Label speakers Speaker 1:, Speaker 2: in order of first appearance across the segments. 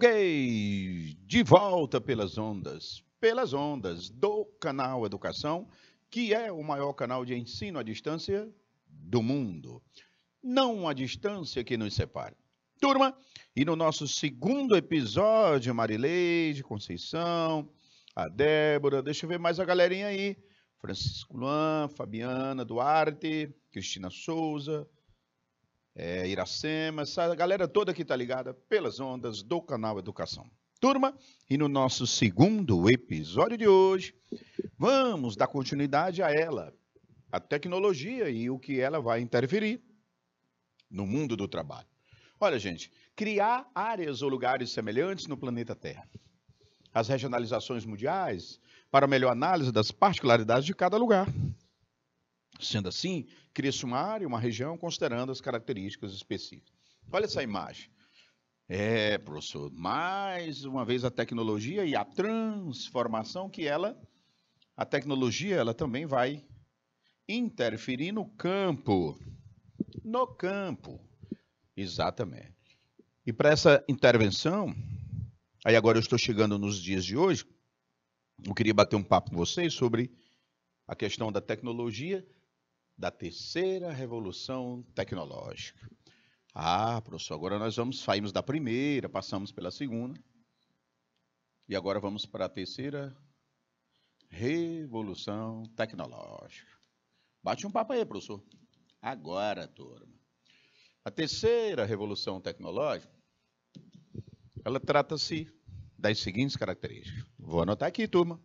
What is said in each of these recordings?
Speaker 1: Ok, de volta pelas ondas do canal Educação, que é o maior canal de ensino à distância do mundo. Não a distância que nos separa. Turma, e no nosso segundo episódio, Marileide, Conceição, a Débora, deixa eu ver mais a galerinha aí. Francisco Luan, Fabiana Duarte, Cristina Souza, Iracema, essa galera toda que está ligada pelas ondas do canal Educação. Turma, e no nosso segundo episódio de hoje, vamos dar continuidade a ela, a tecnologia e o que ela vai interferir no mundo do trabalho. Olha, gente, criar áreas ou lugares semelhantes no planeta Terra. As regionalizações mundiais para melhor análise das particularidades de cada lugar. Sendo assim, cria-se uma área, uma região, considerando as características específicas. Olha essa imagem. Professor, mais uma vez a tecnologia e a transformação que a tecnologia, ela também vai interferir no campo. No campo. Exatamente. E para essa intervenção, aí agora eu estou chegando nos dias de hoje, eu queria bater um papo com vocês sobre a questão da tecnologia, da terceira revolução tecnológica. Professor, agora nós saímos da primeira, passamos pela segunda, e agora vamos para a terceira revolução tecnológica. Bate um papo aí, professor. Agora, turma. A terceira revolução tecnológica, ela trata-se das seguintes características. Vou anotar aqui, turma.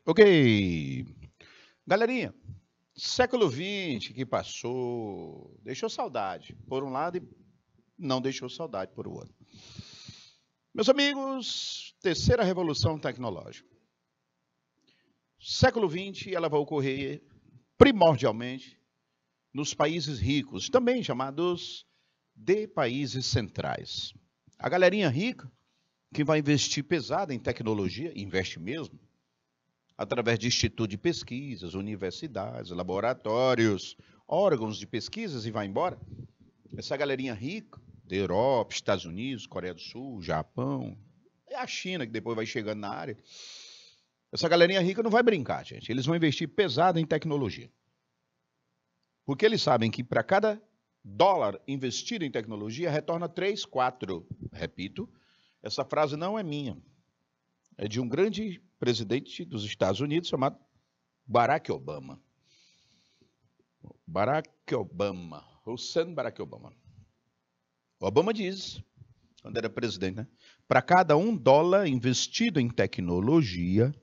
Speaker 1: Ok. Galerinha, século XX que passou, deixou saudade por um lado e não deixou saudade por outro. Meus amigos, terceira revolução tecnológica. Século XX, ela vai ocorrer primordialmente nos países ricos, também chamados de países centrais. A galerinha rica, que vai investir pesado em tecnologia, investe mesmo, através de institutos de pesquisas, universidades, laboratórios, órgãos de pesquisas e vai embora. Essa galerinha rica, da Europa, Estados Unidos, Coreia do Sul, Japão, é a China que depois vai chegando na área. Essa galerinha rica não vai brincar, gente. Eles vão investir pesado em tecnologia. Porque eles sabem que para cada dólar investido em tecnologia, retorna 3, 4. Repito, essa frase não é minha. É de um grande presidente dos Estados Unidos chamado Barack Obama. Barack Obama, Hussein Barack Obama. Obama diz, quando era presidente, né? Para cada $1 investido em tecnologia,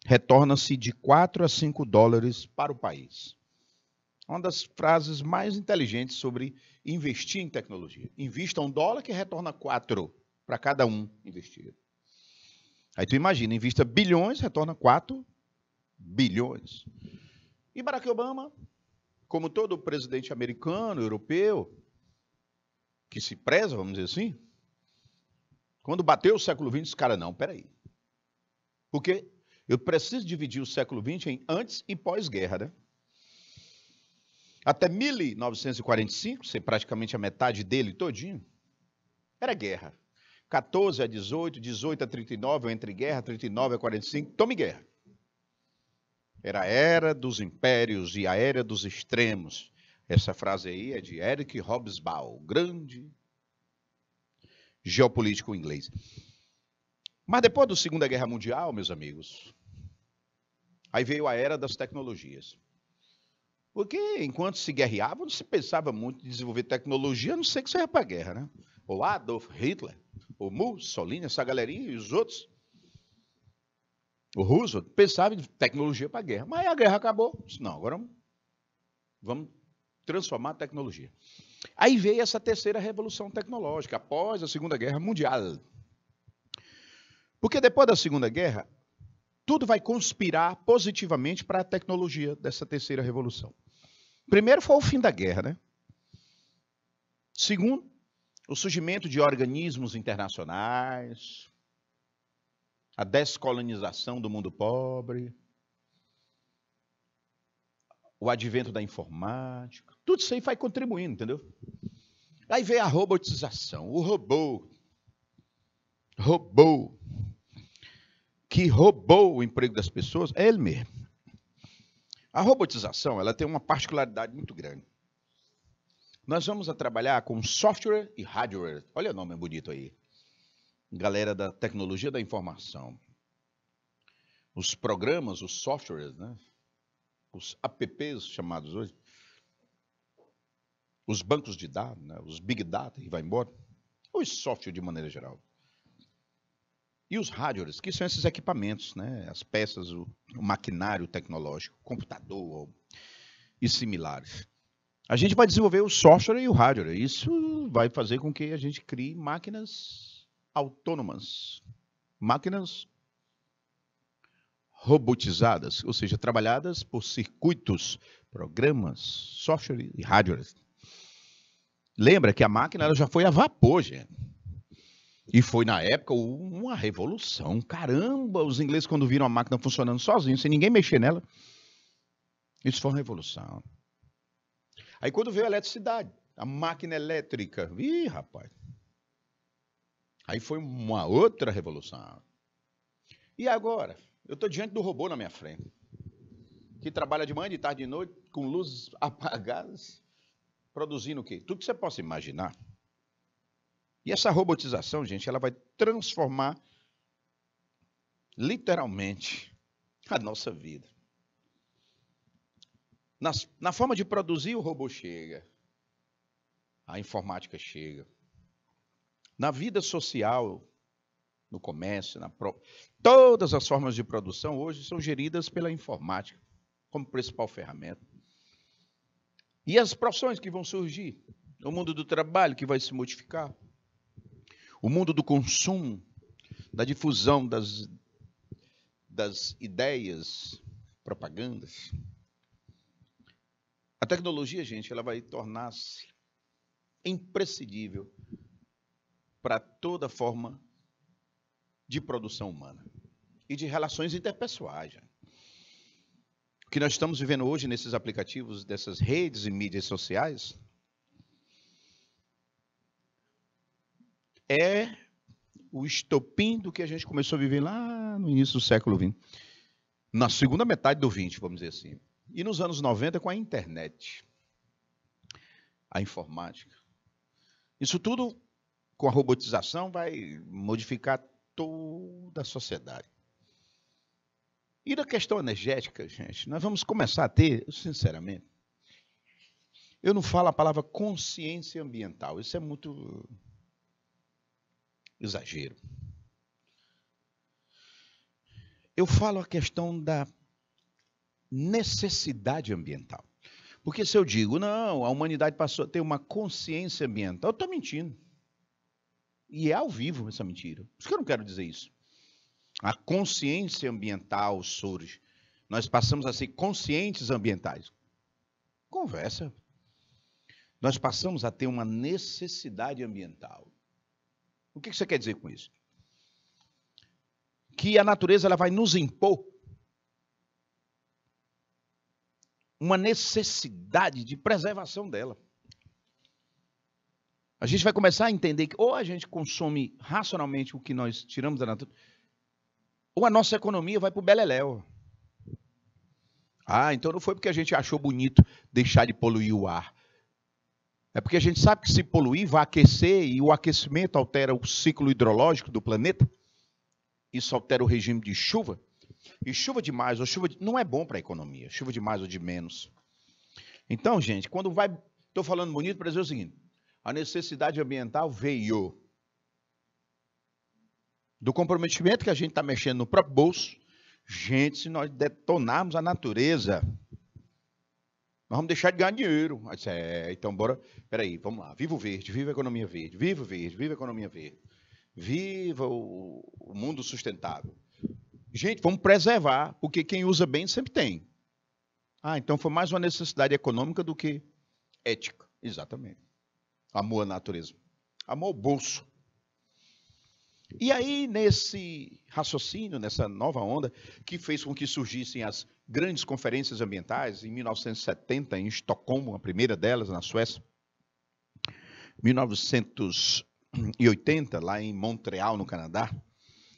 Speaker 1: retorna-se de 4 a 5 dólares para o país. Uma das frases mais inteligentes sobre investir em tecnologia. Invista $1 que retorna 4 para cada um investido. Aí tu imagina, invista bilhões, retorna 4 bilhões. E Barack Obama, como todo presidente americano, europeu, que se preza, vamos dizer assim, quando bateu o século XX, disse, cara, não, peraí. Porque eu preciso dividir o século XX em antes e pós-guerra, né? Até 1945, ser praticamente a metade dele todinho, era guerra. 14 a 18, 18 a 39, entre guerra, 39 a 45, tome guerra. Era a era dos impérios e a era dos extremos. Essa frase aí é de Eric Hobsbawm, grande geopolítico inglês. Mas depois da Segunda Guerra Mundial, meus amigos, aí veio a era das tecnologias. Porque enquanto se guerreava, não se pensava muito em desenvolver tecnologia, a não ser que você ia para a guerra, né? O Adolf Hitler, o Mussolini, essa galerinha e os outros. O Roosevelt pensava em tecnologia para a guerra. Mas a guerra acabou. Disse, não, agora vamos transformar a tecnologia. Aí veio essa terceira revolução tecnológica, após a Segunda Guerra Mundial. Porque depois da Segunda Guerra, tudo vai conspirar positivamente para a tecnologia dessa terceira revolução. Primeiro foi o fim da guerra, né? Segundo, o surgimento de organismos internacionais, a descolonização do mundo pobre, o advento da informática, tudo isso aí vai contribuindo, entendeu? Aí veio a robotização, o robô, que roubou o emprego das pessoas, é ele mesmo. A robotização, ela tem uma particularidade muito grande. Nós vamos trabalhar com software e hardware. Olha o nome bonito aí. Galera da tecnologia da informação. Os programas, os softwares, né? Os apps chamados hoje. Os bancos de dados, né? Os big data, e vai embora. Os softwares de maneira geral. E os hardwares, que são esses equipamentos, né? As peças, o maquinário tecnológico, computador e similares. A gente vai desenvolver o software e o hardware. Isso vai fazer com que a gente crie máquinas autônomas, máquinas robotizadas, ou seja, trabalhadas por circuitos, programas, software e hardware. Lembra que a máquina ela já foi a vapor, gente. E foi, na época, uma revolução. Caramba, os ingleses, quando viram a máquina funcionando sozinha, sem ninguém mexer nela, isso foi uma revolução. Aí, quando veio a eletricidade, a máquina elétrica, ih, rapaz. Aí foi uma outra revolução. E agora? Eu estou diante do robô na minha frente, que trabalha de manhã, de tarde, de noite, com luzes apagadas, produzindo o quê? Tudo que você possa imaginar. E essa robotização, gente, ela vai transformar literalmente a nossa vida. Na forma de produzir, o robô chega. A informática chega. Na vida social, no comércio, todas as formas de produção hoje são geridas pela informática, como principal ferramenta. E as profissões que vão surgir? O mundo do trabalho que vai se modificar. O mundo do consumo, da difusão das ideias, propagandas. A tecnologia, gente, ela vai tornar-se imprescindível para toda forma de produção humana e de relações interpessoais. Gente. O que nós estamos vivendo hoje nesses aplicativos, dessas redes e mídias sociais, é o estopim do que a gente começou a viver lá no início do século XX. Na segunda metade do XX, vamos dizer assim. E nos anos 90 com a internet, a informática. Isso tudo, com a robotização, vai modificar toda a sociedade. E na questão energética, gente, nós vamos começar a ter, sinceramente, eu não falo a palavra consciência ambiental, isso é muito exagero. Eu falo a questão da necessidade ambiental. Porque se eu digo, não, a humanidade passou a ter uma consciência ambiental, eu estou mentindo. E é ao vivo essa mentira. Por isso que eu não quero dizer isso. A consciência ambiental surge. Nós passamos a ser conscientes ambientais. Conversa. Nós passamos a ter uma necessidade ambiental. O que você quer dizer com isso? Que a natureza ela vai nos impor uma necessidade de preservação dela. A gente vai começar a entender que ou a gente consome racionalmente o que nós tiramos da natureza, ou a nossa economia vai para o beleléu. Ah, então não foi porque a gente achou bonito deixar de poluir o ar. É porque a gente sabe que se poluir vai aquecer e o aquecimento altera o ciclo hidrológico do planeta. Isso altera o regime de chuva. E chuva demais ou não é bom para a economia. Chuva demais ou de menos. Então, gente, quando vai... Estou falando bonito para dizer o seguinte. A necessidade ambiental veio do comprometimento que a gente está mexendo no próprio bolso. Gente, se nós detonarmos a natureza, nós vamos deixar de ganhar dinheiro. Então, bora. Peraí, vamos lá. Viva o verde, viva a economia verde, viva o verde, viva a economia verde. Viva o mundo sustentável. Gente, vamos preservar, porque quem usa bem sempre tem. Ah, então foi mais uma necessidade econômica do que ética. Exatamente. Amor à natureza. Amor ao bolso. E aí, nesse raciocínio, nessa nova onda, que fez com que surgissem as grandes conferências ambientais, em 1970, em Estocolmo, a primeira delas, na Suécia, 1980, lá em Montreal, no Canadá,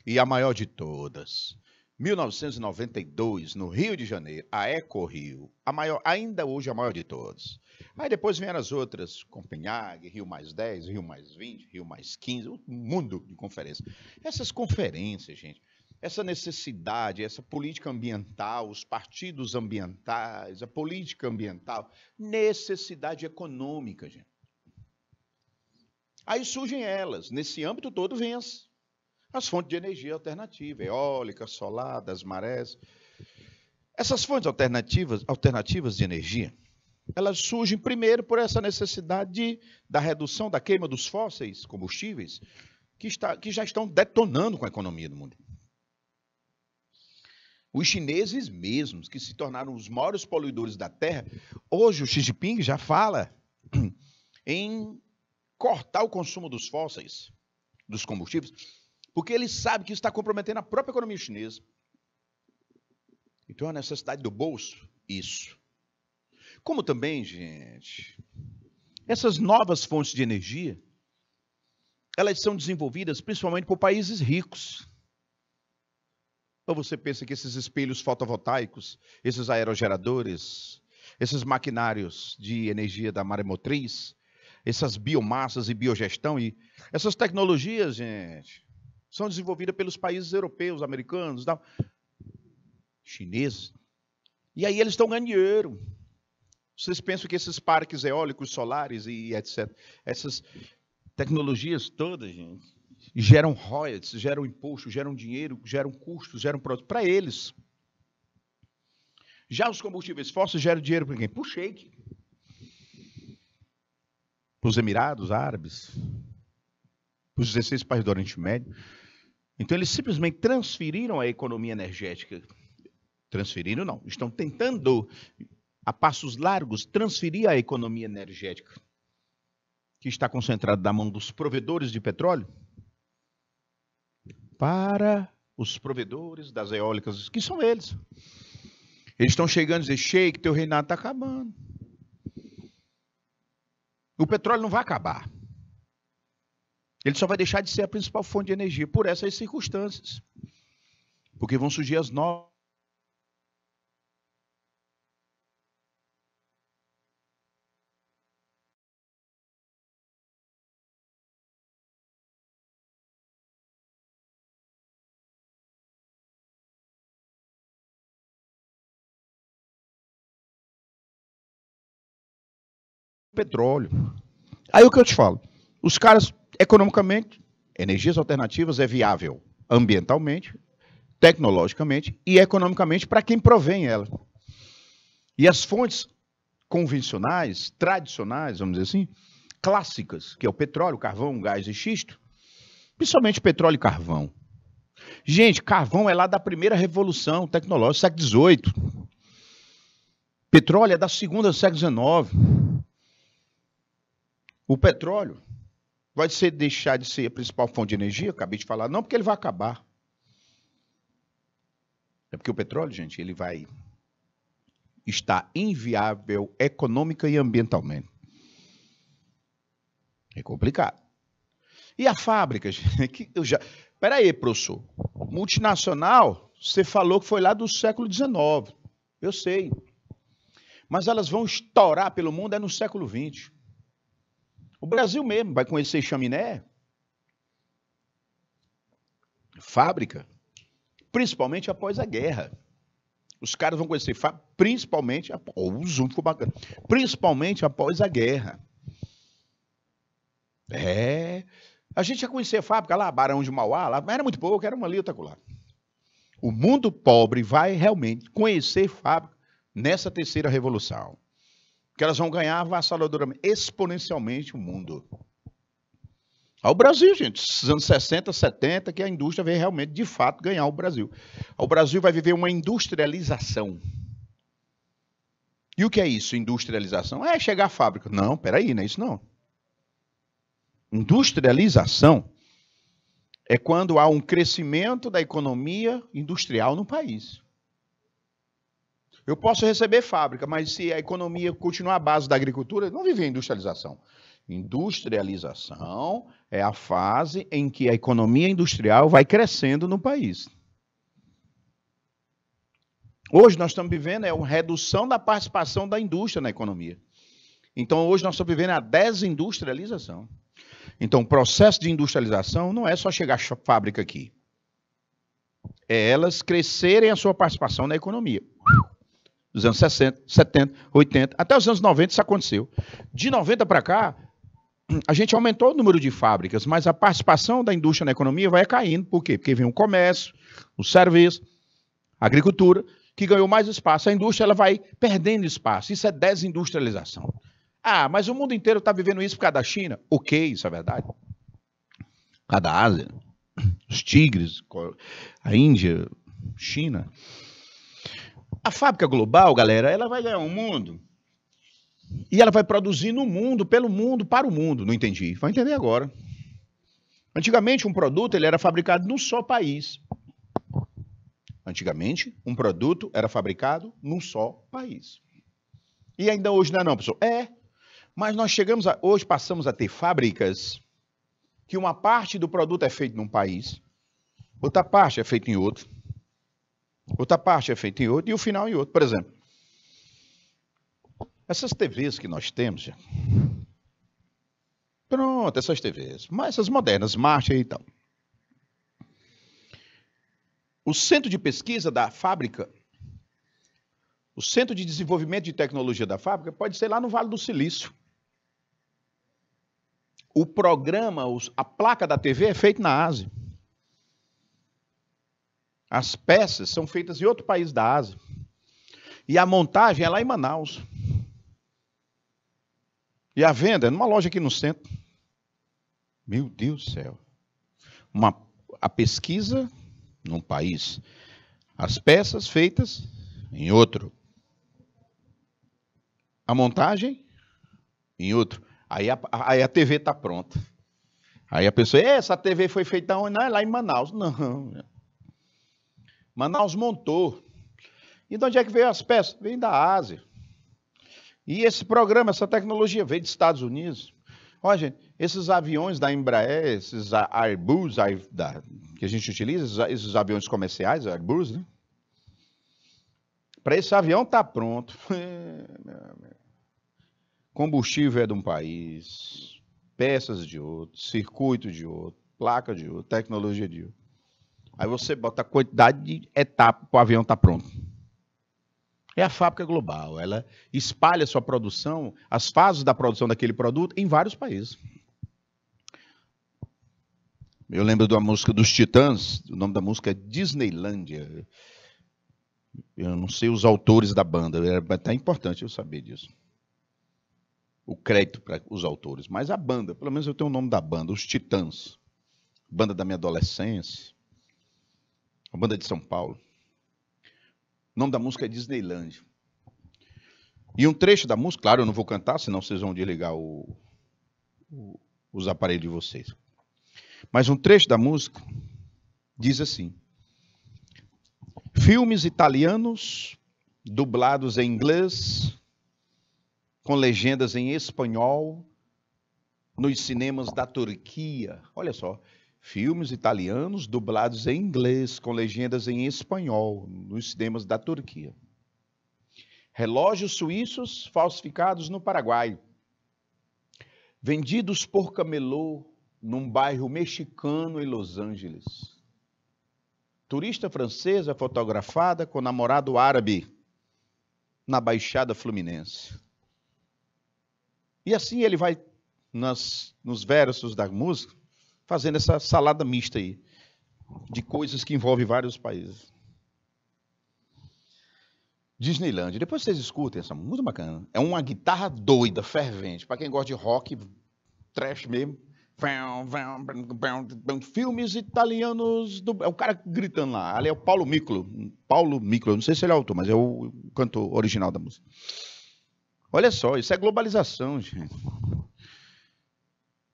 Speaker 1: e a maior de todas, 1992, no Rio de Janeiro, a Eco Rio, a maior, ainda hoje a maior de todas. Aí depois vieram as outras, Copenhague, Rio mais 10, Rio mais 20, Rio mais 15, um mundo de conferências. Essas conferências, gente, essa necessidade, essa política ambiental, os partidos ambientais, a política ambiental, necessidade econômica, gente. Aí surgem elas, nesse âmbito todo vem as fontes de energia alternativa, eólica, solar, das marés. Essas fontes alternativas de energia, elas surgem primeiro por essa necessidade da redução da queima dos fósseis combustíveis que já estão detonando com a economia do mundo. Os chineses mesmos, que se tornaram os maiores poluidores da Terra, hoje o Xi Jinping já fala em cortar o consumo dos fósseis, dos combustíveis, porque ele sabe que isso está comprometendo a própria economia chinesa. Então, a necessidade do bolso, isso. Como também, gente, essas novas fontes de energia, elas são desenvolvidas principalmente por países ricos. Ou você pensa que esses espelhos fotovoltaicos, esses aerogeradores, esses maquinários de energia da maremotriz, essas biomassas e biogestão, e essas tecnologias, gente, são desenvolvidas pelos países europeus, americanos, chineses. E aí eles estão ganhando dinheiro. Vocês pensam que esses parques eólicos, solares e etc., essas tecnologias todas, gente, geram royalties, geram imposto, geram dinheiro, geram custos, geram produtos para eles. Já os combustíveis fósseis geram dinheiro para quem? Para o Sheik. Para os Emirados Árabes. Para os 16 países do Oriente Médio. Então, eles simplesmente transferiram a economia energética. Transferiram, não. Estão tentando, a passos largos, transferir a economia energética, que está concentrada na mão dos provedores de petróleo, para os provedores das eólicas, que são eles. Eles estão chegando e dizendo, Sheik, teu reinado está acabando. O petróleo não vai acabar. Ele só vai deixar de ser a principal fonte de energia por essas circunstâncias. Porque vão surgir as novas. Petróleo. Aí o que eu te falo? Os caras, economicamente, energias alternativas é viável ambientalmente, tecnologicamente e economicamente para quem provém ela. E as fontes convencionais, tradicionais, vamos dizer assim, clássicas, que é o petróleo, carvão, gás e xisto, principalmente petróleo e carvão. Gente, carvão é lá da primeira revolução tecnológica, século XVIII. Petróleo é da segunda do século XIX. O petróleo vai deixar de ser a principal fonte de energia, acabei de falar, não porque ele vai acabar. É porque o petróleo, gente, ele vai está inviável econômica e ambientalmente. É complicado. E a fábrica, que eu já... Peraí, professor. Multinacional, você falou que foi lá do século XIX. Eu sei. Mas elas vão estourar pelo mundo no século XX. O Brasil mesmo vai conhecer chaminé, fábrica, principalmente após a guerra. Os caras vão conhecer fábrica, principalmente... o zoom ficou bacana. Principalmente após a guerra. A gente já conhecia a fábrica lá, Barão de Mauá, lá, mas era muito pouco, era uma ali, outra lá. O mundo pobre vai realmente conhecer fábrica nessa terceira revolução. Que elas vão ganhar avassaladoramente, exponencialmente o mundo. Ao Brasil, gente, nos anos 60, 70, que a indústria veio realmente, de fato, ganhar o Brasil. O Brasil vai viver uma industrialização. E o que é isso, industrialização? É chegar à fábrica. Não, peraí, não é isso não. Industrialização é quando há um crescimento da economia industrial no país. Eu posso receber fábrica, mas se a economia continuar à base da agricultura, não vive a industrialização. Industrialização é a fase em que a economia industrial vai crescendo no país. Hoje nós estamos vivendo uma redução da participação da indústria na economia. Então hoje nós estamos vivendo a desindustrialização. Então o processo de industrialização não é só chegar a fábrica aqui. É elas crescerem a sua participação na economia. Dos anos 60, 70, 80, até os anos 90 isso aconteceu. De 90 para cá, a gente aumentou o número de fábricas, mas a participação da indústria na economia vai caindo. Por quê? Porque vem o comércio, o serviço, a agricultura, que ganhou mais espaço. A indústria ela vai perdendo espaço. Isso é desindustrialização. Ah, mas o mundo inteiro está vivendo isso por causa da China? Ok, isso é verdade. Por causa da Ásia, os tigres, a Índia, China. A fábrica global, galera, ela vai ganhar um mundo e ela vai produzir no mundo, pelo mundo, para o mundo. Não entendi. Vai entender agora. Antigamente, um produto ele era fabricado num só país. Antigamente, um produto era fabricado num só país. E ainda hoje não é não, pessoal? É. Mas nós hoje passamos a ter fábricas que uma parte do produto é feito num país, outra parte é feita em outro, outra parte é feita em outro e o final em outro. Por exemplo, essas TVs que nós temos, pronto, essas TVs, mas essas modernas, Smart e tal. O centro de pesquisa da fábrica, o centro de desenvolvimento de tecnologia da fábrica pode ser lá no Vale do Silício. O programa, a placa da TV é feita na Ásia. As peças são feitas em outro país da Ásia. E a montagem é lá em Manaus. E a venda é numa loja aqui no centro. Meu Deus do céu. A pesquisa num país. As peças feitas em outro. A montagem em outro. Aí a TV está pronta. Aí a pessoa, essa TV foi feita onde? Não, é lá em Manaus. Não. Manaus montou. E de onde é que veio as peças? Vem da Ásia. E esse programa, essa tecnologia veio dos Estados Unidos. Olha, gente, esses aviões da Embraer, esses Airbus que a gente utiliza, esses aviões comerciais, Airbus, né? Para esse avião estar pronto. Combustível é de um país, peças de outro, circuito de outro, placa de outro, tecnologia de outro. Aí você bota a quantidade de etapas para o avião estar pronto. É a fábrica global, ela espalha sua produção, as fases da produção daquele produto em vários países. Eu lembro de uma música dos Titãs, o nome da música é Disneylândia. Eu não sei os autores da banda, é até importante eu saber disso. O crédito para os autores, mas a banda, pelo menos eu tenho o nome da banda, os Titãs, banda da minha adolescência, a banda de São Paulo. O nome da música é Disneylândia. E um trecho da música, claro, eu não vou cantar, senão vocês vão desligar os aparelhos de vocês. Mas um trecho da música diz assim: filmes italianos dublados em inglês, com legendas em espanhol, nos cinemas da Turquia. Olha só, filmes italianos dublados em inglês, com legendas em espanhol, nos cinemas da Turquia. Relógios suíços falsificados no Paraguai, vendidos por camelô num bairro mexicano em Los Angeles. Turista francesa fotografada com namorado árabe na Baixada Fluminense. E assim ele vai, nos versos da música, fazendo essa salada mista aí, de coisas que envolvem vários países. Disneylandia. Depois vocês escutem essa música, muito bacana. É uma guitarra doida, fervente. Para quem gosta de rock, trash mesmo. Filmes italianos. É o cara gritando lá. Ali é o Paulo Miclo. Paulo Miclo. Eu não sei se ele é autor, mas é o cantor original da música. Olha só, isso é globalização, gente.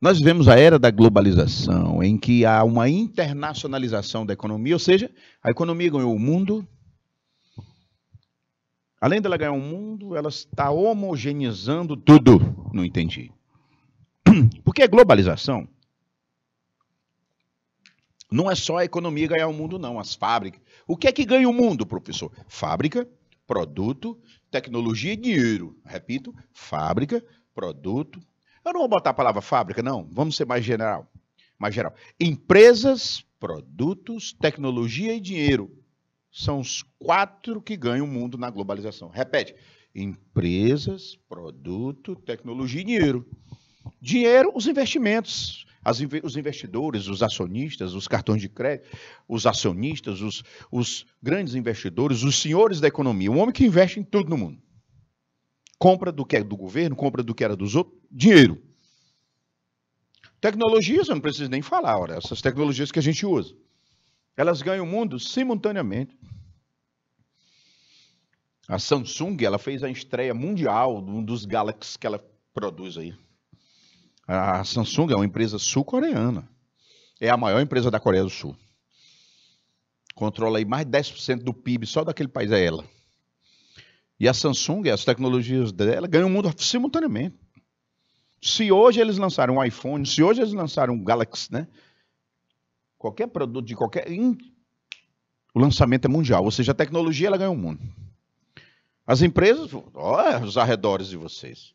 Speaker 1: Nós vivemos a era da globalização, em que há uma internacionalização da economia, ou seja, a economia ganhou o mundo. Além dela ganhar o mundo, ela está homogeneizando tudo. Não entendi. Porque a globalização não é só a economia ganhar o mundo, não. As fábricas. O que é que ganha o mundo, professor? Fábrica, produto, tecnologia e dinheiro. Repito, fábrica, produto. Eu não vou botar a palavra fábrica, não. Vamos ser mais geral. Empresas, produtos, tecnologia e dinheiro. São os 4 que ganham o mundo na globalização. Repete. Empresas, produto, tecnologia e dinheiro. Dinheiro, os investimentos. Os investidores, os acionistas, os cartões de crédito, os acionistas, os grandes investidores, os senhores da economia. O homem que investe em tudo no mundo. Compra do que é do governo, compra do que era dos outros. Dinheiro. Tecnologias, eu não preciso nem falar. Ora, essas tecnologias que a gente usa. Elas ganham o mundo simultaneamente. A Samsung, ela fez a estreia mundial de um dos Galaxy que ela produz aí. A Samsung é uma empresa sul-coreana. É a maior empresa da Coreia do Sul. Controla aí mais de 10% do PIB, só daquele país é ela. E a Samsung, as tecnologias dela, ganham o mundo simultaneamente. Se hoje eles lançarem um iPhone, se hoje eles lançarem um Galaxy, né? Qualquer produto de qualquer... O lançamento é mundial, ou seja, a tecnologia ela ganha o mundo. As empresas, olha os arredores de vocês.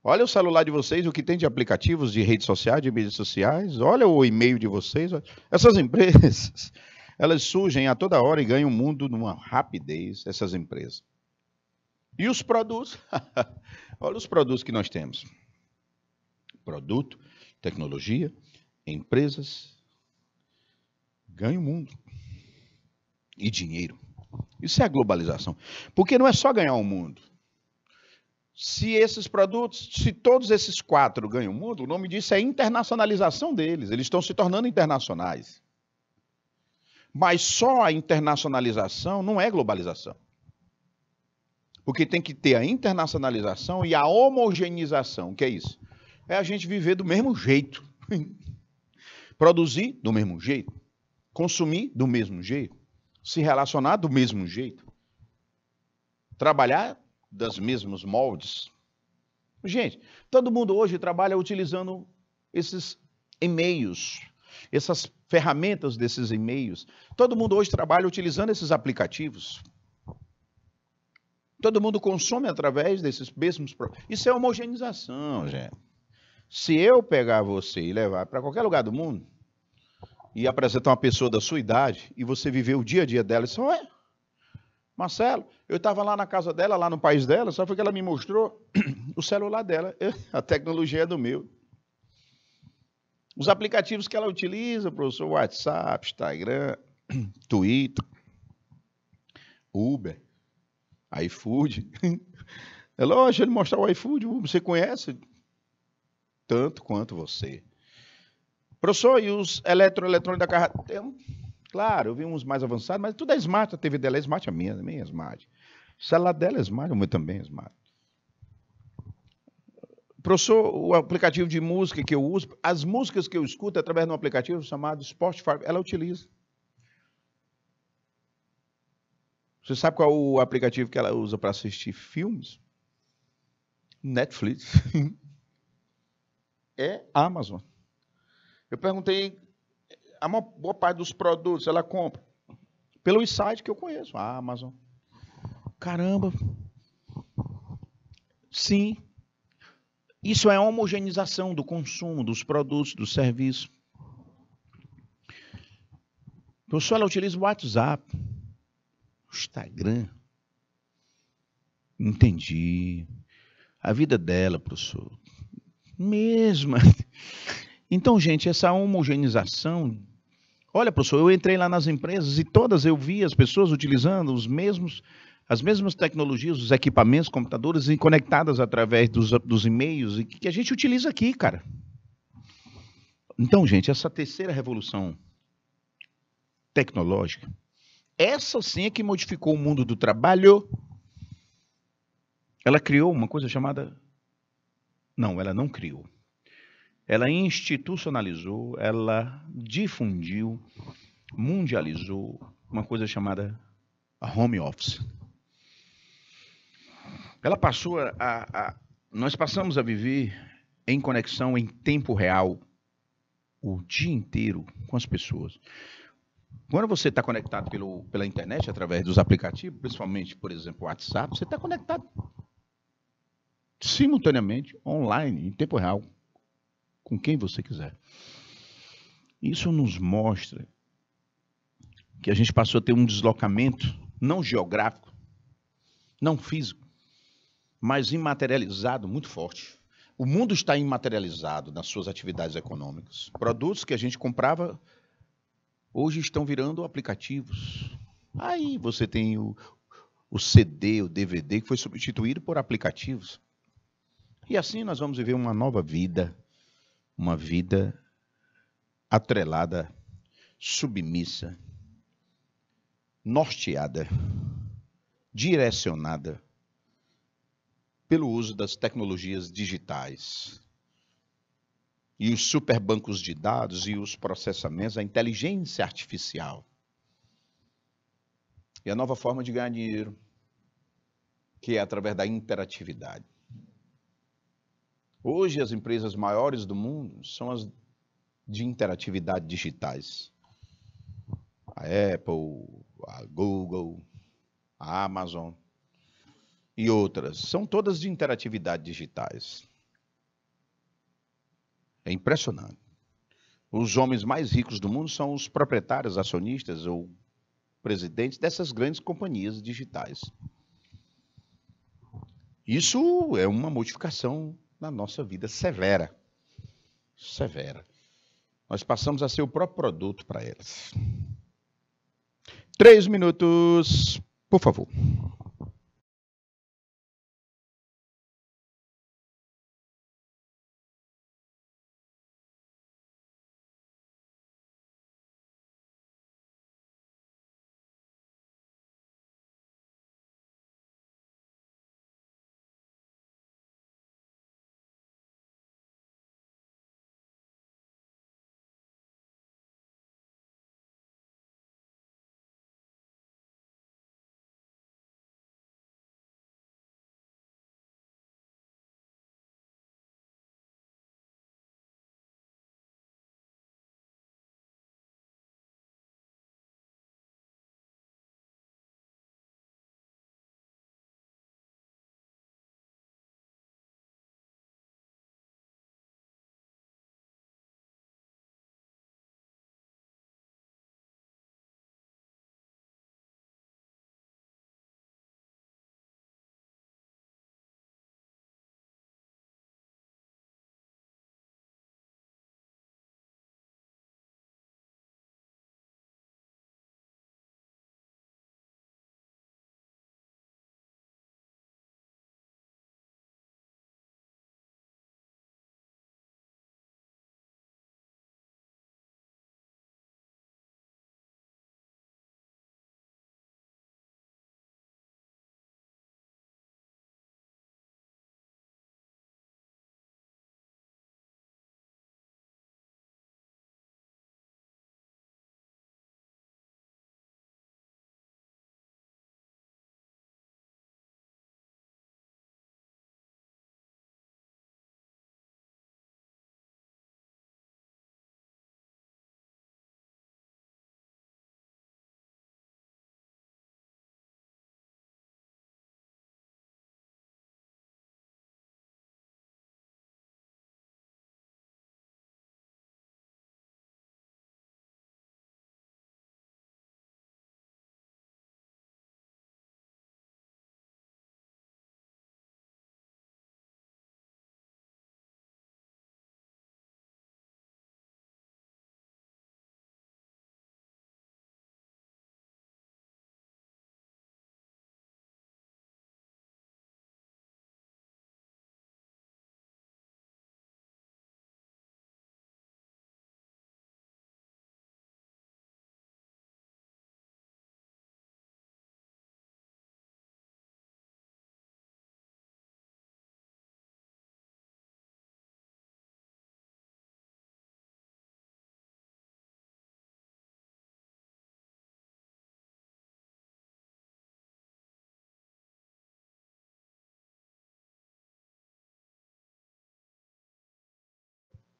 Speaker 1: Olha o celular de vocês, o que tem de aplicativos, de redes sociais, de mídias sociais. Olha o e-mail de vocês. Essas empresas, elas surgem a toda hora e ganham o mundo numa rapidez, essas empresas. E os produtos? Olha os produtos que nós temos. Produto, tecnologia, empresas, ganham o mundo. E dinheiro. Isso é a globalização. Porque não é só ganhar o mundo. Se esses produtos, se todos esses 4 ganham o mundo, o nome disso é internacionalização deles. Eles estão se tornando internacionais. Mas só a internacionalização não é globalização. Porque tem que ter a internacionalização e a homogeneização. O que é isso? É a gente viver do mesmo jeito. Produzir do mesmo jeito. Consumir do mesmo jeito. Se relacionar do mesmo jeito. Trabalhar das mesmos moldes. Gente, todo mundo hoje trabalha utilizando esses e-mails, essas ferramentas desses e-mails. Todo mundo hoje trabalha utilizando esses aplicativos. Todo mundo consome através desses mesmos... Isso é homogeneização, gente. Se eu pegar você e levar para qualquer lugar do mundo e apresentar uma pessoa da sua idade e você viver o dia a dia dela, isso é... Marcelo, eu estava lá na casa dela, lá no país dela, só foi que ela me mostrou o celular dela. A tecnologia é do meu. Os aplicativos que ela utiliza, professor, WhatsApp, Instagram, Twitter, Uber, iFood. É lógico, ele mostrar o iFood, você conhece tanto quanto você. Professor, e os eletrônicos da casa? Claro, eu vi uns mais avançados, mas tudo é smart. A TV dela é smart, a minha também é smart. O celular dela é smart, o meu também é smart. Professor, o aplicativo de música que eu uso, as músicas que eu escuto através de um aplicativo chamado Spotify, ela utiliza. Você sabe qual é o aplicativo que ela usa para assistir filmes? Netflix. É Amazon. Eu perguntei, a maior boa parte dos produtos ela compra pelo site que eu conheço, a Amazon. Caramba. Sim. Isso é a homogeneização do consumo, dos produtos, do serviço. Professor, ela utiliza o WhatsApp, o Instagram. Entendi. A vida dela, professor. Mesma. Então, gente, essa homogeneização. Olha, professor, eu entrei lá nas empresas e todas eu vi as pessoas utilizando as mesmas tecnologias, os equipamentos, computadores e conectadas através dos e-mails e que a gente utiliza aqui, cara. Então, gente, essa terceira revolução tecnológica, essa sim é que modificou o mundo do trabalho. Ela criou uma coisa chamada... Não, ela não criou. Ela institucionalizou, ela difundiu, mundializou uma coisa chamada home office. Ela passou nós passamos a viver em conexão em tempo real o dia inteiro com as pessoas. Quando você está conectado pela internet, através dos aplicativos, principalmente, por exemplo, o WhatsApp, você está conectado simultaneamente, online, em tempo real, com quem você quiser. Isso nos mostra que a gente passou a ter um deslocamento, não geográfico, não físico, mas imaterializado muito forte. O mundo está imaterializado nas suas atividades econômicas. Produtos que a gente comprava, hoje estão virando aplicativos. Aí você tem o CD, o DVD, que foi substituído por aplicativos. E assim nós vamos viver uma nova vida, uma vida atrelada, submissa, norteada, direcionada pelo uso das tecnologias digitais. E os superbancos de dados e os processamentos, a inteligência artificial. E a nova forma de ganhar dinheiro, que é através da interatividade. Hoje, as empresas maiores do mundo são as de interatividade digitais. A Apple, a Google, a Amazon e outras. São todas de interatividade digitais. É impressionante. Os homens mais ricos do mundo são os proprietários, acionistas ou presidentes dessas grandes companhias digitais. Isso é uma modificação na nossa vida severa. Severa. Nós passamos a ser o próprio produto para elas. 3 minutos, por favor.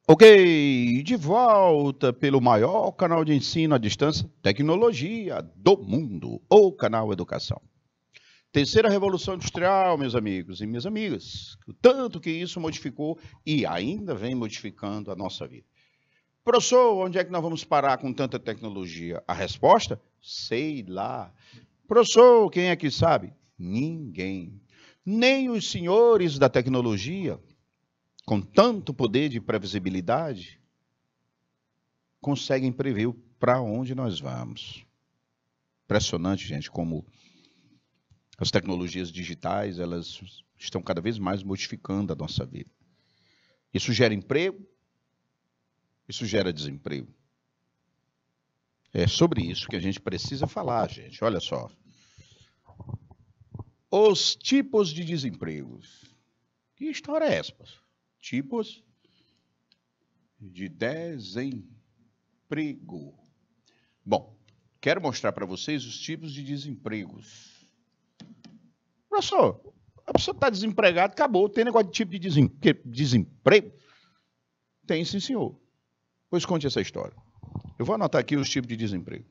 Speaker 1: Ok, de volta pelo maior canal de ensino à distância, tecnologia do mundo, o canal Educação. Terceira revolução industrial, meus amigos e minhas amigas, o tanto que isso modificou e ainda vem modificando a nossa vida. Professor, onde é que nós vamos parar com tanta tecnologia? A resposta? Sei lá. Professor, quem é que sabe? Ninguém. Nem os senhores da tecnologia, com tanto poder de previsibilidade, conseguem prever para onde nós vamos. Impressionante, gente, como as tecnologias digitais, elas estão cada vez mais modificando a nossa vida. Isso gera emprego, isso gera desemprego. É sobre isso que a gente precisa falar, gente. Olha só. Os tipos de desempregos. Que história é essa? Tipos de desemprego. Bom, quero mostrar para vocês os tipos de desempregos. Professor, a pessoa está desempregada, acabou. Tem negócio de tipo de desemprego? Tem, sim, senhor. Pois conte essa história. Eu vou anotar aqui os tipos de desemprego.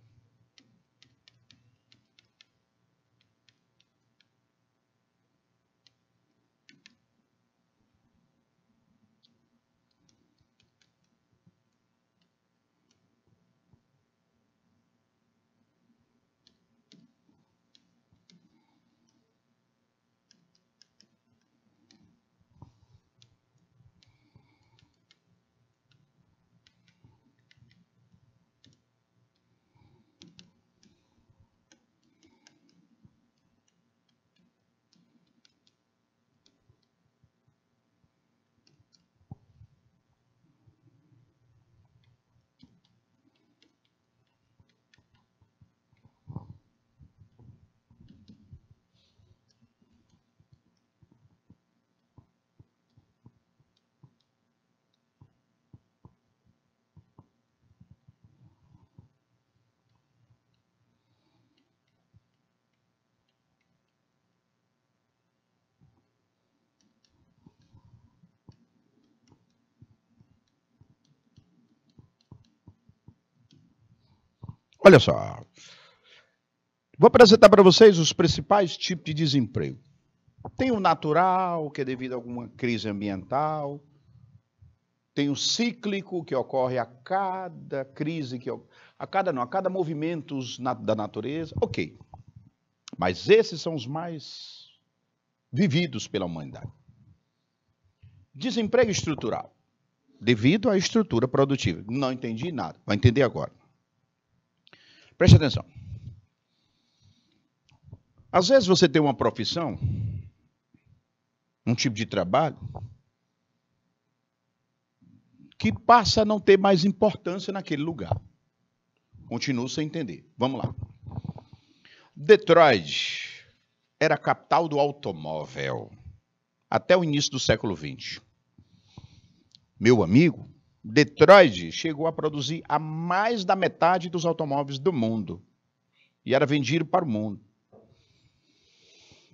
Speaker 1: Olha só. Vou apresentar para vocês os principais tipos de desemprego. Tem o natural, que é devido a alguma crise ambiental. Tem o cíclico, que ocorre a cada crise, a cada movimento da natureza. Ok. Mas esses são os mais vividos pela humanidade. Desemprego estrutural, devido à estrutura produtiva. Não entendi nada. Vai entender agora. Preste atenção. Às vezes você tem uma profissão, um tipo de trabalho, que passa a não ter mais importância naquele lugar. Continuo sem entender. Vamos lá. Detroit era a capital do automóvel até o início do século XX. Meu amigo, Detroit chegou a produzir a mais da metade dos automóveis do mundo e era vendido para o mundo.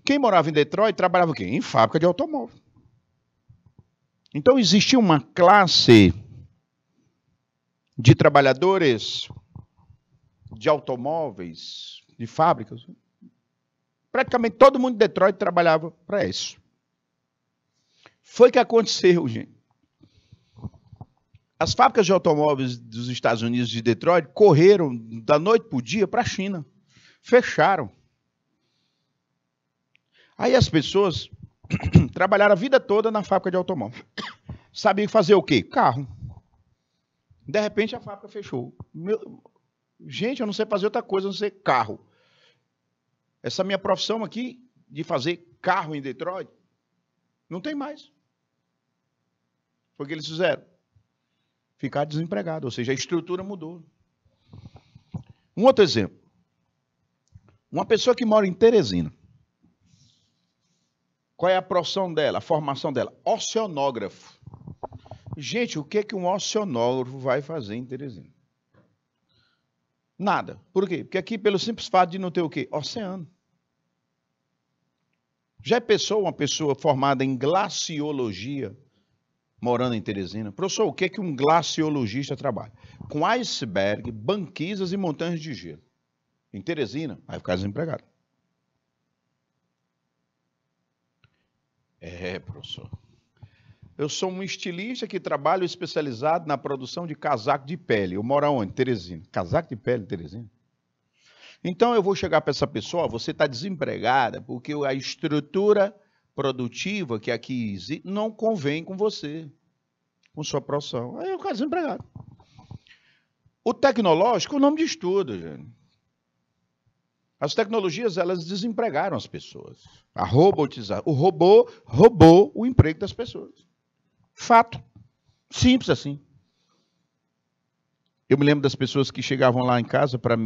Speaker 1: Quem morava em Detroit trabalhava o quê? Em fábrica de automóvel. Então existia uma classe de trabalhadores de automóveis, de fábricas. Praticamente todo mundo de Detroit trabalhava para isso. Foi o que aconteceu, gente. As fábricas de automóveis dos Estados Unidos de Detroit correram da noite para o dia para a China. Fecharam. Aí as pessoas trabalharam a vida toda na fábrica de automóvel. Sabiam fazer o quê? Carro. De repente a fábrica fechou. Gente, eu não sei fazer outra coisa, a não ser carro. Essa minha profissão aqui, de fazer carro em Detroit, não tem mais. Foi o que eles fizeram. Ficar desempregado, ou seja, a estrutura mudou. Um outro exemplo. Uma pessoa que mora em Teresina. Qual é a profissão dela, a formação dela? Oceanógrafo. Gente, o que é que um oceanógrafo vai fazer em Teresina? Nada. Por quê? Porque aqui, pelo simples fato de não ter o quê? Oceano. Já pensou uma pessoa formada em glaciologia morando em Teresina. Professor, o que é que um glaciologista trabalha? Com iceberg, banquisas e montanhas de gelo. Em Teresina, vai ficar desempregado. Professor. Eu sou um estilista que trabalho especializado na produção de casaco de pele. Eu moro onde? Teresina. Casaco de pele, Teresina. Então eu vou chegar para essa pessoa, você está desempregada porque a estrutura produtiva que aqui existe não convém com você, com sua profissão. Aí eu fico desempregado. O tecnológico é o nome de estudo, gente. As tecnologias, elas desempregaram as pessoas. A robotização. O robô roubou o emprego das pessoas. Fato. Simples assim. Eu me lembro das pessoas que chegavam lá em casa para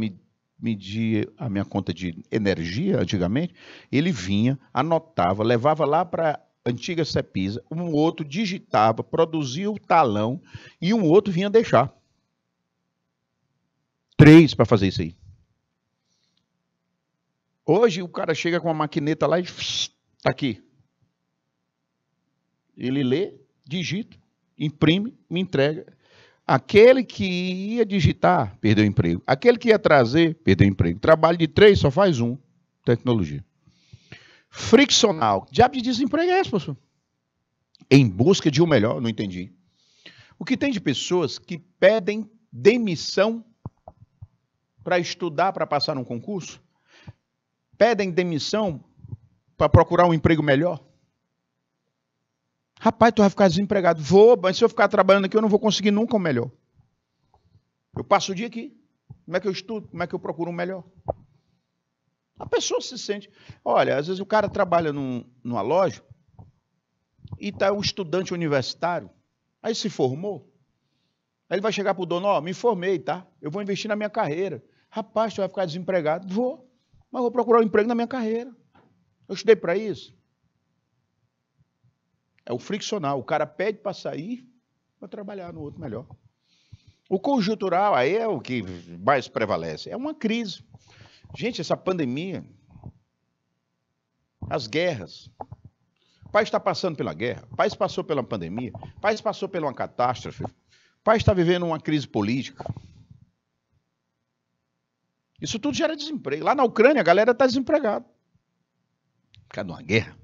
Speaker 1: medir a minha conta de energia, antigamente. Ele vinha, anotava, levava lá para a antiga Cepisa, um outro digitava, produzia o talão e um outro vinha deixar. 3 para fazer isso aí. Hoje o cara chega com a maquineta lá e está aqui. Ele lê, digita, imprime, me entrega. Aquele que ia digitar, perdeu o emprego. Aquele que ia trazer, perdeu o emprego. Trabalho de 3, só faz 1. Tecnologia. Friccional. Diabo de desemprego é esse, professor? Em busca de um melhor, não entendi. O que tem de pessoas que pedem demissão para estudar, para passar num concurso? Pedem demissão para procurar um emprego melhor? Rapaz, tu vai ficar desempregado. Vou, mas se eu ficar trabalhando aqui, eu não vou conseguir nunca o melhor. Eu passo o dia aqui. Como é que eu estudo? Como é que eu procuro um melhor? A pessoa se sente... Olha, às vezes o cara trabalha numa loja e está um estudante universitário. Aí se formou. Aí ele vai chegar para o dono, me formei, tá? Eu vou investir na minha carreira. Rapaz, tu vai ficar desempregado? Vou. Mas vou procurar um emprego na minha carreira. Eu estudei para isso. É o friccional. O cara pede para sair para trabalhar no outro melhor. O conjuntural aí é o que mais prevalece. É uma crise. Gente, essa pandemia, as guerras. O país está passando pela guerra. O país passou pela pandemia. O país passou por uma catástrofe. O país está vivendo uma crise política. Isso tudo gera desemprego. Lá na Ucrânia, a galera está desempregada. Por causa de uma guerra.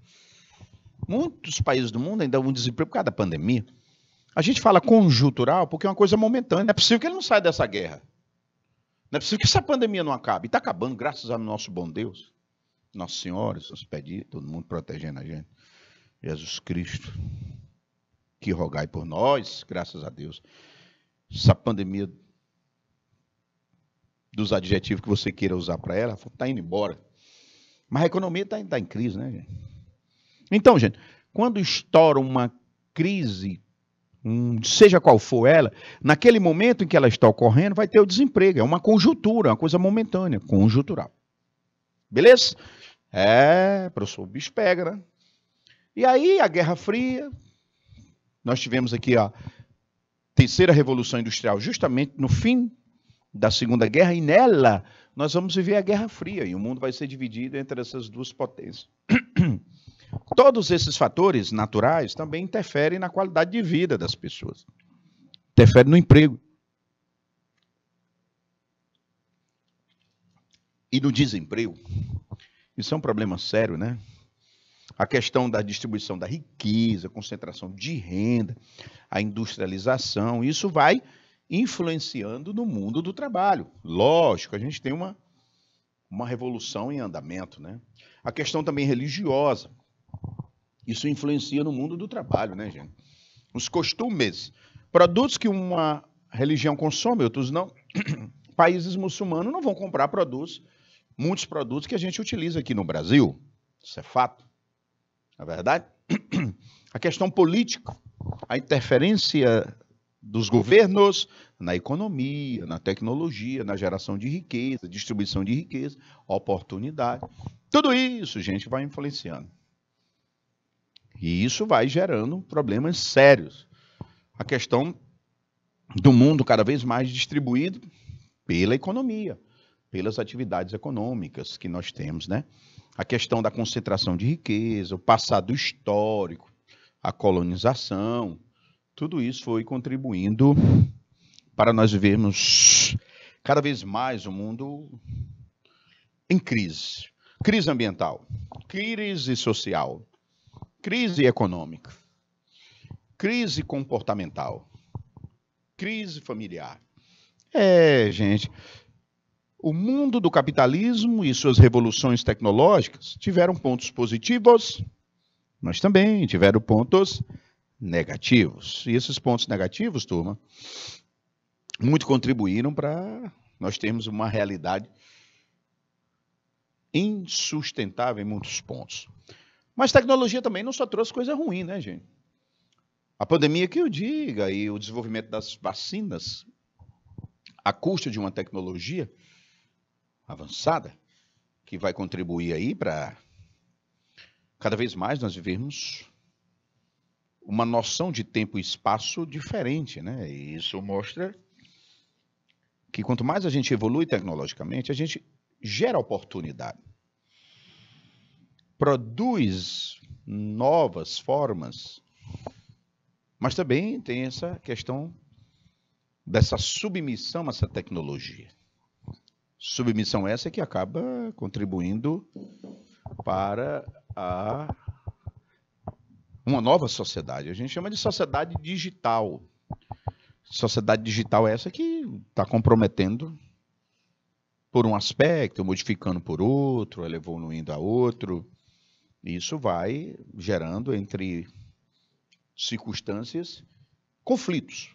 Speaker 1: Muitos países do mundo ainda vão desemprego por causa da pandemia. A gente fala conjuntural porque é uma coisa momentânea. Não é possível que ele não saia dessa guerra. Não é possível que essa pandemia não acabe. E está acabando, graças ao nosso bom Deus. Nossa Senhora, seus pedidos, todo mundo protegendo a gente. Jesus Cristo, que rogai por nós, graças a Deus. Essa pandemia, dos adjetivos que você queira usar para ela, está indo embora. Mas a economia está em crise, né, gente? Então, gente, quando estoura uma crise, seja qual for ela, naquele momento em que ela está ocorrendo, vai ter o desemprego. É uma conjuntura, uma coisa momentânea, conjuntural. Beleza? Professor, o bicho pega, né? E aí, a Guerra Fria, nós tivemos aqui a terceira Revolução Industrial, justamente no fim da Segunda Guerra, e nela nós vamos viver a Guerra Fria, e o mundo vai ser dividido entre essas duas potências. Todos esses fatores naturais também interferem na qualidade de vida das pessoas. Interferem no emprego. E no desemprego. Isso é um problema sério, né? A questão da distribuição da riqueza, concentração de renda, a industrialização, isso vai influenciando no mundo do trabalho. Lógico, a gente tem uma revolução em andamento, né? A questão também religiosa. Isso influencia no mundo do trabalho, né, gente? Os costumes, produtos que uma religião consome, outros não. Países muçulmanos não vão comprar muitos produtos que a gente utiliza aqui no Brasil. Isso é fato. Não é verdade? A questão política, a interferência dos governos na economia, na tecnologia, na geração de riqueza, distribuição de riqueza, oportunidade. Tudo isso, gente, vai influenciando. E isso vai gerando problemas sérios. A questão do mundo cada vez mais distribuído pela economia, pelas atividades econômicas que nós temos, né? A questão da concentração de riqueza, o passado histórico, a colonização, tudo isso foi contribuindo para nós vivermos cada vez mais um mundo em crise. Crise ambiental, crise social, crise econômica, crise comportamental, crise familiar. Gente, o mundo do capitalismo e suas revoluções tecnológicas tiveram pontos positivos, mas também tiveram pontos negativos. E esses pontos negativos, turma, muito contribuíram para nós termos uma realidade insustentável em muitos pontos. Mas tecnologia também não só trouxe coisa ruim, né, gente? A pandemia que eu diga e o desenvolvimento das vacinas à custa de uma tecnologia avançada que vai contribuir aí para cada vez mais nós vivermos uma noção de tempo e espaço diferente, né? E isso mostra que quanto mais a gente evolui tecnologicamente, a gente gera oportunidade, produz novas formas, mas também tem essa questão dessa submissão a essa tecnologia. Submissão essa que acaba contribuindo para uma nova sociedade. A gente chama de sociedade digital. Sociedade digital essa que está comprometendo por um aspecto, modificando por outro, evoluindo a outro. Isso vai gerando entre circunstâncias conflitos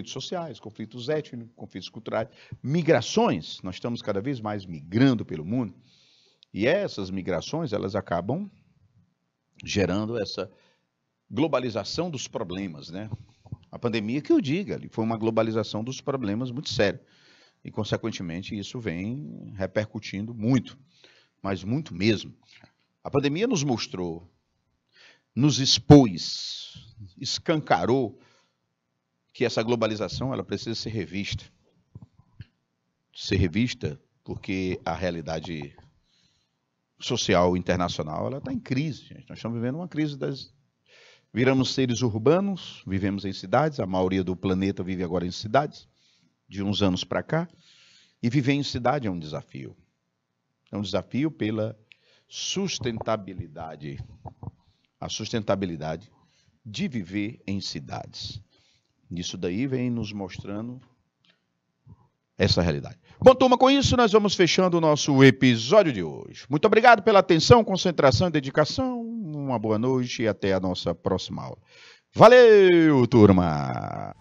Speaker 1: sociais, conflitos étnicos, conflitos culturais, migrações. Nós estamos cada vez mais migrando pelo mundo e essas migrações elas acabam gerando essa globalização dos problemas, né? A pandemia que eu diga, foi uma globalização dos problemas muito séria e consequentemente isso vem repercutindo muito, mas muito mesmo. A pandemia nos mostrou, nos expôs, escancarou que essa globalização ela precisa ser revista. Ser revista porque a realidade social internacional ela está em crise, gente. Nós estamos vivendo uma crise viramos seres urbanos, vivemos em cidades, a maioria do planeta vive agora em cidades, de uns anos para cá, e viver em cidade é um desafio. É um desafio pela sustentabilidade, a sustentabilidade de viver em cidades. Isso daí vem nos mostrando essa realidade. Bom, turma, com isso nós vamos fechando o nosso episódio de hoje. Muito obrigado pela atenção, concentração e dedicação. Uma boa noite e até a nossa próxima aula. Valeu, turma!